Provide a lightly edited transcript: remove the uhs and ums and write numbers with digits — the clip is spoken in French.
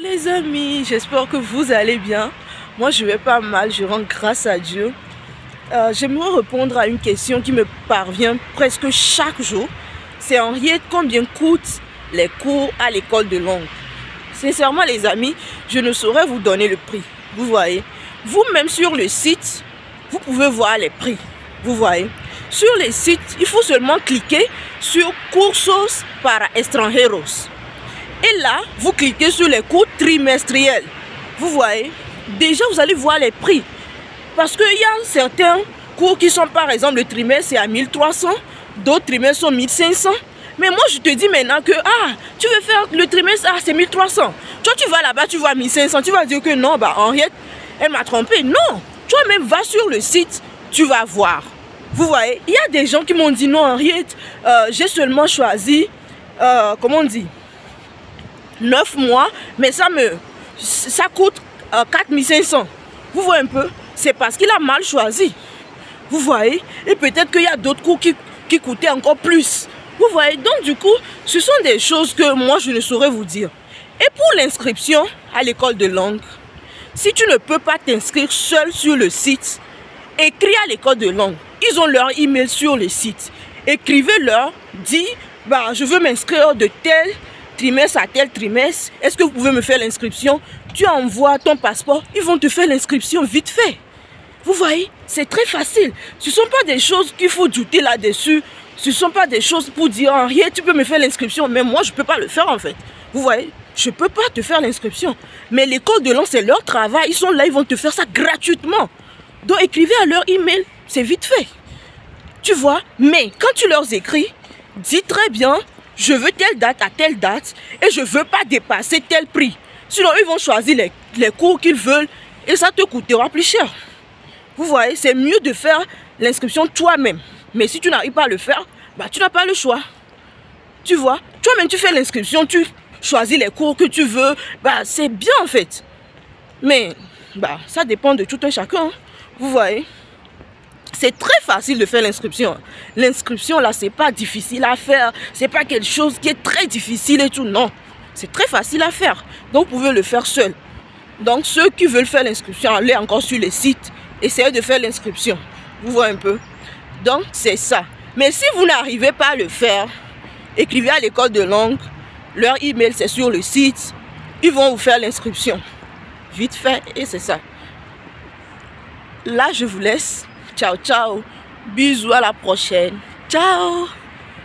Les amis, j'espère que vous allez bien. Moi je vais pas mal, je rends grâce à Dieu. J'aimerais répondre à une question qui me parvient presque chaque jour. C'est Henriette, combien coûtent les cours à l'école de langue? Sincèrement les amis, je ne saurais vous donner le prix. Vous voyez, vous-même sur le site, vous pouvez voir les prix. Vous voyez, sur les sites, il faut seulement cliquer sur Cursos para Extranjeros. Et là, vous cliquez sur les cours trimestriels. Vous voyez, déjà vous allez voir les prix. Parce qu'il y a certains cours qui sont, par exemple, le trimestre c'est à 1300, d'autres trimestres sont 1500. Mais moi je te dis maintenant que, tu veux faire le trimestre, c'est 1300. Toi tu vas là-bas, tu vois 1500, tu vas dire que non, Henriette, elle m'a trompé. Non, toi-même va sur le site, tu vas voir. Vous voyez, il y a des gens qui m'ont dit, non Henriette, j'ai seulement choisi, comment on dit, 9 mois, mais ça coûte 4500. Vous voyez un peu, c'est parce qu'il a mal choisi. Vous voyez, et peut-être qu'il y a d'autres cours qui coûtaient encore plus. Vous voyez, donc du coup, ce sont des choses que moi je ne saurais vous dire. Et pour l'inscription à l'école de langue, si tu ne peux pas t'inscrire seul sur le site, écris à l'école de langue. Ils ont leur email sur le site. Écrivez-leur, dis, je veux m'inscrire de tel trimestre à tel trimestre. Est-ce que vous pouvez me faire l'inscription? Tu envoies ton passeport, ils vont te faire l'inscription vite fait. Vous voyez, c'est très facile. Ce ne sont pas des choses qu'il faut douter là-dessus. Ce ne sont pas des choses pour dire, Henriette, tu peux me faire l'inscription. Mais moi, je ne peux pas le faire en fait. Vous voyez, je ne peux pas te faire l'inscription. Mais l'école de langue, c'est leur travail. Ils sont là, ils vont te faire ça gratuitement. Donc, écrivez à leur email, c'est vite fait. Tu vois, mais quand tu leur écris, dis très bien, je veux telle date à telle date et je ne veux pas dépasser tel prix. Sinon, ils vont choisir les cours qu'ils veulent et ça te coûtera plus cher. Vous voyez, c'est mieux de faire l'inscription toi-même. Mais si tu n'arrives pas à le faire, tu n'as pas le choix. Tu vois, toi-même tu fais l'inscription, tu choisis les cours que tu veux. C'est bien en fait. Mais ça dépend de tout un chacun. Vous voyez, c'est très facile de faire l'inscription. L'inscription là, c'est pas difficile à faire. C'est pas quelque chose qui est très difficile et tout. Non, c'est très facile à faire. Donc vous pouvez le faire seul. Donc ceux qui veulent faire l'inscription, allez encore sur les sites. Essayez de faire l'inscription. Vous voyez un peu. Donc c'est ça. Mais si vous n'arrivez pas à le faire, écrivez à l'école de langue. Leur email c'est sur le site. Ils vont vous faire l'inscription. Vite fait et c'est ça. Là je vous laisse. Ciao ciao. Bisous à la prochaine. Ciao.